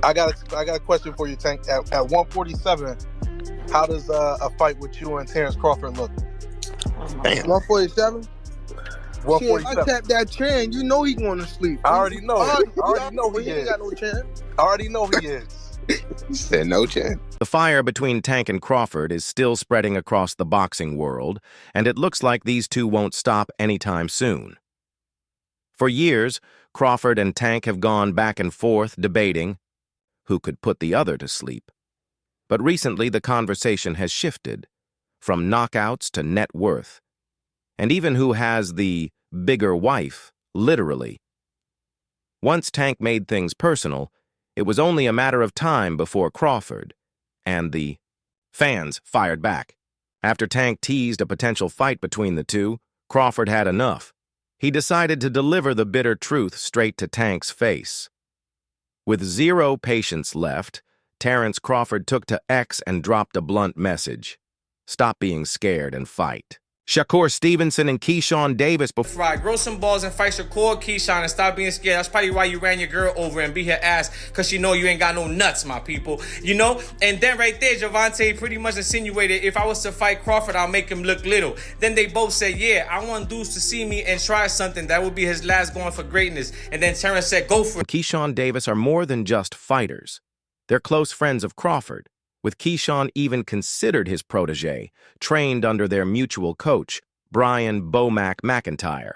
I got a question for you, Tank. At 147, how does a fight with you and Terence Crawford look? Damn. 147. Shit, if I 147. tap that chin, you know he going to sleep. I already know. I already know he he ain't is. got no chance. I already know he is. He said no chance. The fire between Tank and Crawford is still spreading across the boxing world, and it looks like these two won't stop anytime soon. For years, Crawford and Tank have gone back and forth debating who could put the other to sleep. But recently, the conversation has shifted from knockouts to net worth, and even who has the bigger wife, literally. Once Tank made things personal, it was only a matter of time before Crawford and the fans fired back. After Tank teased a potential fight between the two, Crawford had enough. He decided to deliver the bitter truth straight to Tank's face. With zero patience left, Terence Crawford took to X and dropped a blunt message. Stop being scared and fight. Shakur Stevenson and GervontaDavis before. Right, grow some balls and fight Shakur, Keyshawn, and stop being scared. That's probably why you ran your girl over and beat her ass, because she know you ain't got no nuts, my people. You know? And then right there, Gervonta pretty much insinuated, if I was to fight Crawford, I'll make him look little. Then they both said, yeah, I want dudes to see me and try something. That would be his last going for greatness. And then Terence said, go for it. GervontaDavis are more than just fighters. They're close friends of Crawford, with Keyshawn even considered his protege, trained under their mutual coach, Brian Bomac McIntyre.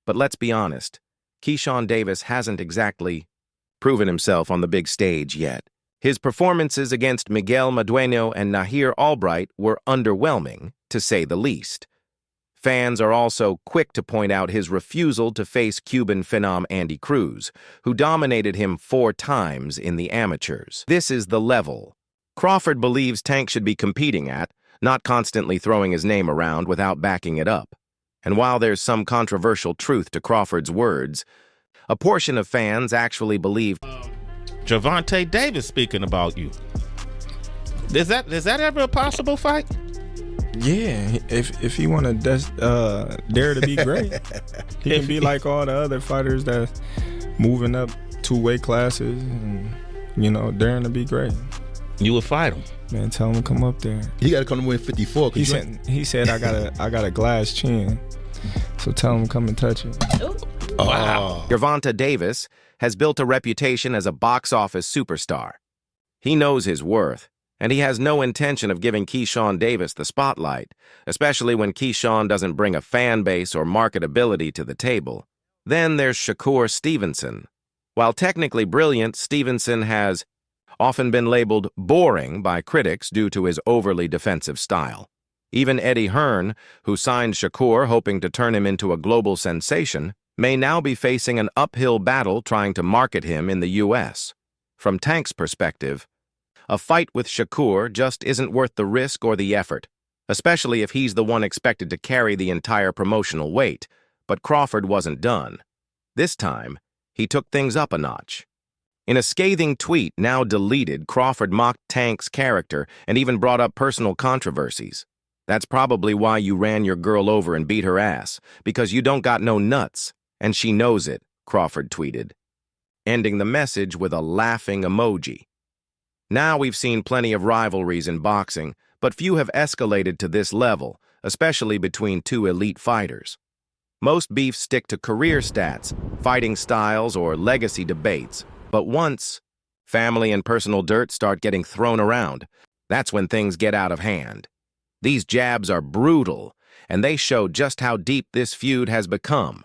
But let's be honest, GervontaDavis hasn't exactly proven himself on the big stage yet. His performances against Miguel Madueno and Nahir Albright were underwhelming, to say the least. Fans are also quick to point out his refusal to face Cuban phenom Andy Cruz, who dominated him 4 times in the amateurs. This is the level Crawford believes Tank should be competing at, not constantly throwing his name around without backing it up. And while there's some controversial truth to Crawford's words, a portion of fans actually believe GervontaDavis speaking about you. Is that ever a possible fight? Yeah, if he want to dare to be great, he can be like all the other fighters that's moving up 2 weight classes and, daring to be great. You would fight him. Man, tell him to come up there. He got to come to win 54. He said I got a glass chin, so tell him to come and touch it. Wow. GervontaDavis has built a reputation as a box office superstar. He knows his worth, and he has no intention of giving GervontaDavis the spotlight, especially when Keyshawn doesn't bring a fan base or marketability to the table. Then there's Shakur Stevenson. While technically brilliant, Stevenson has often been labeled boring by critics due to his overly defensive style. Even Eddie Hearn, who signed Shakur hoping to turn him into a global sensation, may now be facing an uphill battle trying to market him in the U.S. From Tank's perspective, a fight with Shakur just isn't worth the risk or the effort, especially if he's the one expected to carry the entire promotional weight. But Crawford wasn't done. This time, he took things up a notch. In a scathing tweet now deleted, Crawford mocked Tank's character and even brought up personal controversies. That's probably why you ran your girl over and beat her ass, because you don't got no nuts, and she knows it, Crawford tweeted, ending the message with a laughing emoji. Now we've seen plenty of rivalries in boxing, but few have escalated to this level, especially between 2 elite fighters. Most beefs stick to career stats, fighting styles, or legacy debates. But once family and personal dirt start getting thrown around, that's when things get out of hand. These jabs are brutal, and they show just how deep this feud has become.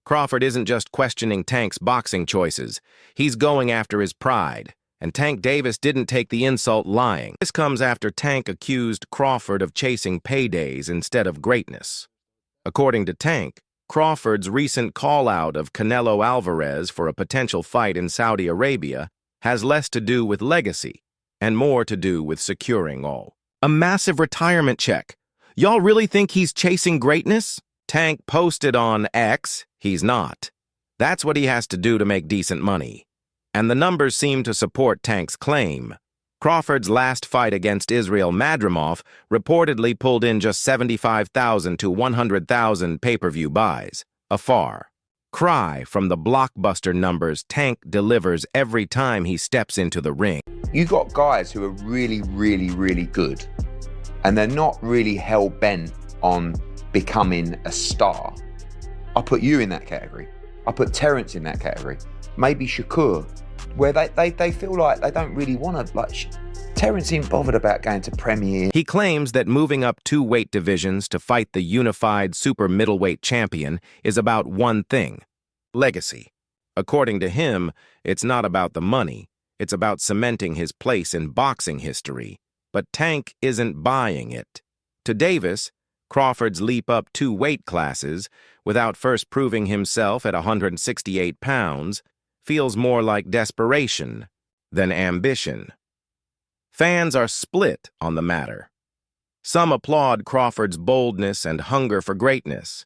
Crawford isn't just questioning Tank's boxing choices. He's going after his pride, and Tank Davis didn't take the insult lying. This comes after Tank accused Crawford of chasing paydays instead of greatness. According to Tank, Crawford's recent call-out of Canelo Alvarez for a potential fight in Saudi Arabia has less to do with legacy and more to do with securing a massive retirement check. Y'all really think he's chasing greatness? Tank posted on X, he's not. That's what he has to do to make decent money. And the numbers seem to support Tank's claim. Crawford's last fight against Israel Madrimov reportedly pulled in just 75,000 to 100,000 pay-per-view buys, a far cry from the blockbuster numbers Tank delivers every time he steps into the ring. You got guys who are really, really, really good, and they're not really hell-bent on becoming a star. I put you in that category. I put Terence in that category. Maybe Shakur, where they feel like they don't really want to, like, Terence ain't bothered about going to Premier. He claims that moving up 2 weight divisions to fight the unified super middleweight champion is about one thing: legacy. According to him, it's not about the money. It's about cementing his place in boxing history. But Tank isn't buying it. To Davis, Crawford's leap up 2 weight classes, without first proving himself at 168 pounds, feels more like desperation than ambition. Fans are split on the matter. Some applaud Crawford's boldness and hunger for greatness.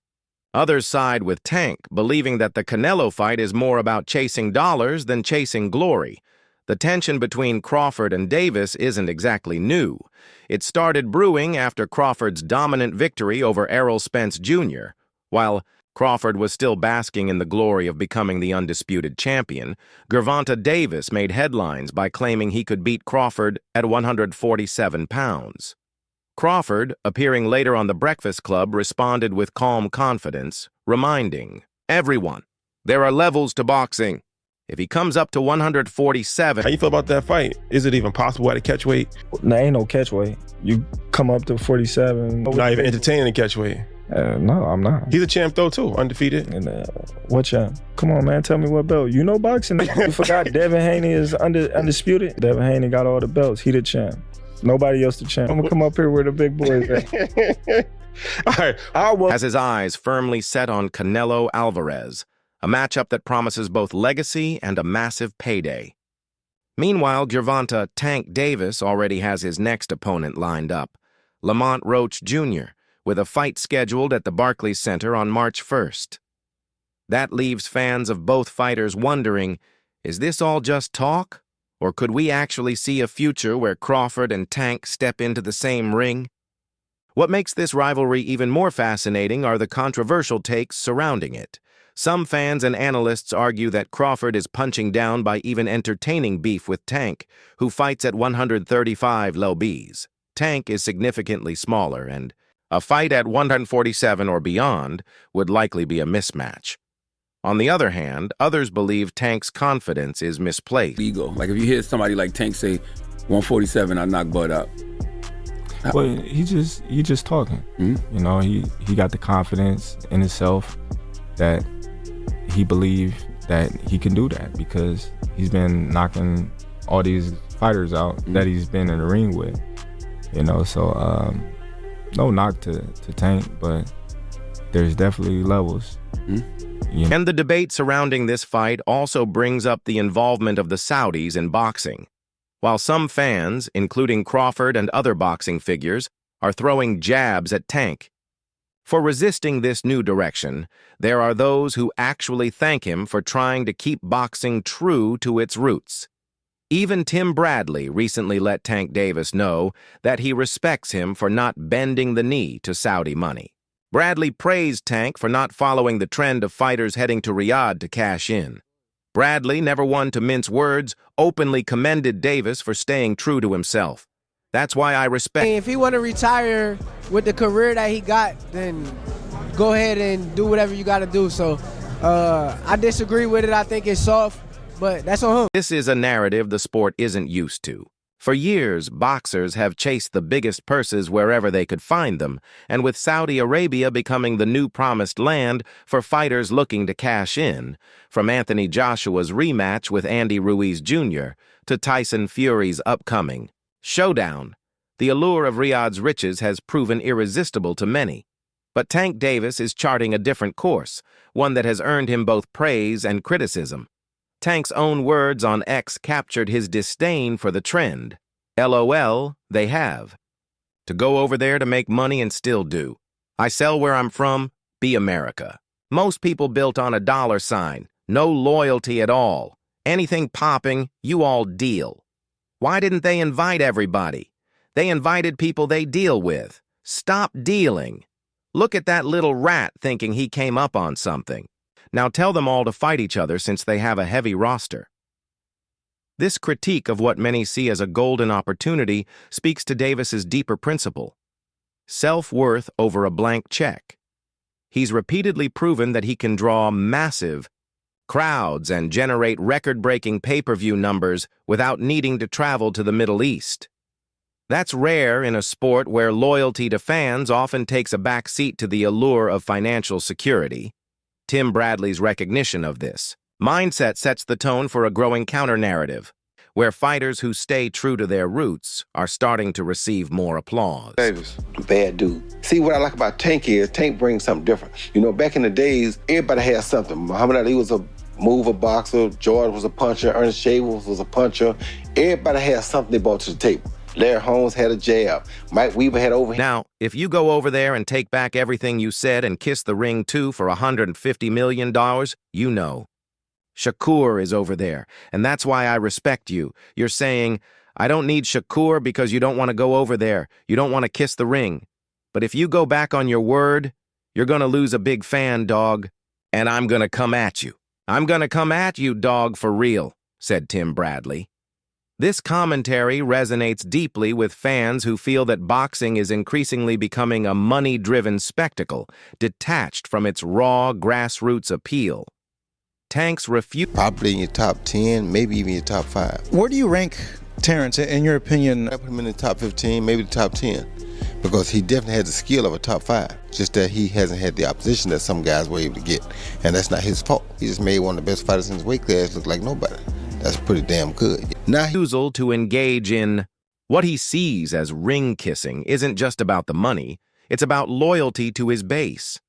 Others side with Tank, believing that the Canelo fight is more about chasing dollars than chasing glory. The tension between Crawford and Davis isn't exactly new. It started brewing after Crawford's dominant victory over Errol Spence Jr. While Crawford was still basking in the glory of becoming the undisputed champion, GervontaDavis made headlines by claiming he could beat Crawford at 147 pounds. Crawford, appearing later on The Breakfast Club, responded with calm confidence, reminding everyone, there are levels to boxing. If he comes up to 147... How you feel about that fight? Is it even possible at a catch weight? Nah, ain't no catch weight. You come up to 47. Not even entertaining a catch weight. No, I'm not. He's a champ though too, undefeated. And what champ? Come on, man, tell me what belt. You know boxing. You forgot Devin Haney is undisputed. Devin Haney got all the belts. He the champ. Nobody else the champ. I'm gonna come up here where the big boys at. All right. Has his eyes firmly set on Canelo Alvarez, a matchup that promises both legacy and a massive payday. Meanwhile, Gervonta "Tank" Davis already has his next opponent lined up, Lamont Roach Jr., with a fight scheduled at the Barclays Center on March 1st. That leaves fans of both fighters wondering, is this all just talk? Or could we actually see a future where Crawford and Tank step into the same ring? What makes this rivalry even more fascinating are the controversial takes surrounding it. Some fans and analysts argue that Crawford is punching down by even entertaining beef with Tank, who fights at 135 lbs. Tank is significantly smaller, and a fight at 147 or beyond would likely be a mismatch. On the other hand, others believe Tank's confidence is misplaced. Ego. Like if you hear somebody like Tank say, 147, I knock Bud out. Well, he just talking. Mm-hmm. You know, he got the confidence in himself that he believed that he can do that because he's been knocking all these fighters out that he's been in the ring with. You know, so no knock to Tank, but there's definitely levels. You know? And the debate surrounding this fight also brings up the involvement of the Saudis in boxing. While some fans, including Crawford and other boxing figures, are throwing jabs at Tank. For resisting this new direction, there are those who actually thank him for trying to keep boxing true to its roots. Even Tim Bradley recently let Tank Davis know that he respects him for not bending the knee to Saudi money. Bradley praised Tank for not following the trend of fighters heading to Riyadh to cash in. Bradley, never one to mince words, openly commended Davis for staying true to himself. That's why I respect... If he want to retire with the career that he got, then go ahead and do whatever you got to do. So I disagree with it. I think it's soft, but that's on him. This is a narrative the sport isn't used to. For years, boxers have chased the biggest purses wherever they could find them, and with Saudi Arabia becoming the new promised land for fighters looking to cash in, from Anthony Joshua's rematch with Andy Ruiz Jr. to Tyson Fury's upcoming showdown, the allure of Riyadh's riches has proven irresistible to many. But Tank Davis is charting a different course, one that has earned him both praise and criticism. Tank's own words on X captured his disdain for the trend. LOL, they have. To go over there to make money and still do. I sell where I'm from, be America. Most people built on a dollar sign, no loyalty at all. Anything popping, you all deal. Why didn't they invite everybody? They invited people they deal with. Stop dealing. Look at that little rat thinking he came up on something. Now tell them all to fight each other since they have a heavy roster. This critique of what many see as a golden opportunity speaks to Davis's deeper principle: self-worth over a blank check. He's repeatedly proven that he can draw massive crowds and generate record-breaking pay-per-view numbers without needing to travel to the Middle East. That's rare in a sport where loyalty to fans often takes a back seat to the allure of financial security. Tim Bradley's recognition of this mindset sets the tone for a growing counter-narrative, where fighters who stay true to their roots are starting to receive more applause. Davis, bad dude. See, what I like about Tank is Tank brings something different. You know, back in the days, everybody had something. Muhammad Ali was a mover boxer, George was a puncher, Ernest Shavers was a puncher. Everybody had something they brought to the table. Larry Holmes had a jab. Mike Weaver had overhand. Now, if you go over there and take back everything you said and kiss the ring too for $150 million, you know. Shakur is over there, and that's why I respect you. You're saying, I don't need Shakur because you don't want to go over there. You don't want to kiss the ring. But if you go back on your word, you're going to lose a big fan, dog. And I'm going to come at you. I'm going to come at you, dog, for real, said Tim Bradley. This commentary resonates deeply with fans who feel that boxing is increasingly becoming a money-driven spectacle, detached from its raw, grassroots appeal. Tank's refute probably in your top 10, maybe even your top 5. Where do you rank Terence, in your opinion? I put him in the top 15, maybe the top 10, because he definitely has the skill of a top 5. Just that he hasn't had the opposition that some guys were able to get, and that's not his fault. He just made one of the best fighters in his weight class look like nobody. That's pretty damn good. Now refusal to engage in what he sees as ring kissing isn't just about the money. It's about loyalty to his base.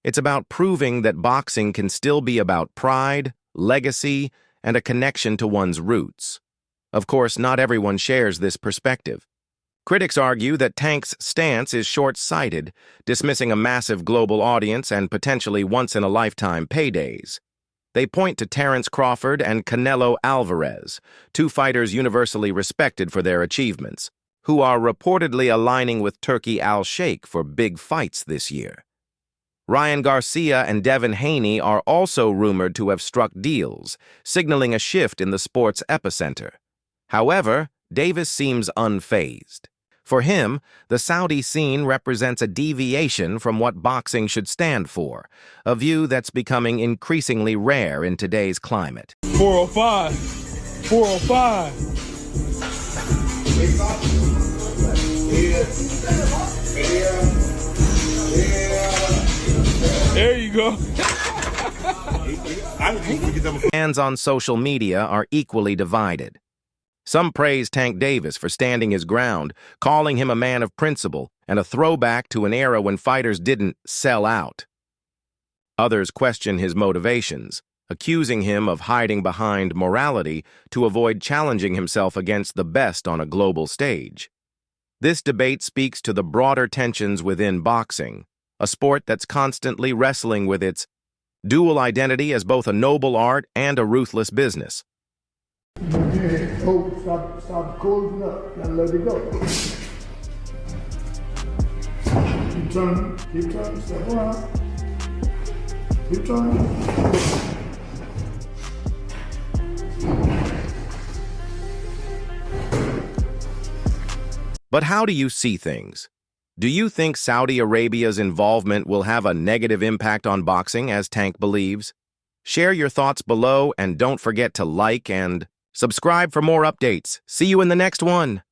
It's about proving that boxing can still be about pride, legacy, and a connection to one's roots. Of course, not everyone shares this perspective. Critics argue that Tank's stance is short-sighted, dismissing a massive global audience and potentially once-in-a-lifetime paydays. They point to Terence Crawford and Canelo Alvarez, two fighters universally respected for their achievements, who are reportedly aligning with Turki Al-Sheikh for big fights this year. Ryan Garcia and Devin Haney are also rumored to have struck deals, signaling a shift in the sport's epicenter. However, Davis seems unfazed. For him, the Saudi scene represents a deviation from what boxing should stand for, a view that's becoming increasingly rare in today's climate. 405. 405. There you go. Fans on social media are equally divided. Some praise Tank Davis for standing his ground, calling him a man of principle and a throwback to an era when fighters didn't sell out. Others question his motivations, accusing him of hiding behind morality to avoid challenging himself against the best on a global stage. This debate speaks to the broader tensions within boxing, a sport that's constantly wrestling with its dual identity as both a noble art and a ruthless business. Oh, stop closing up. Gotta let it go. Keep turning, step around. Keep turning. But how do you see things? Do you think Saudi Arabia's involvement will have a negative impact on boxing, as Tank believes? Share your thoughts below and don't forget to like and subscribe for more updates. See you in the next one.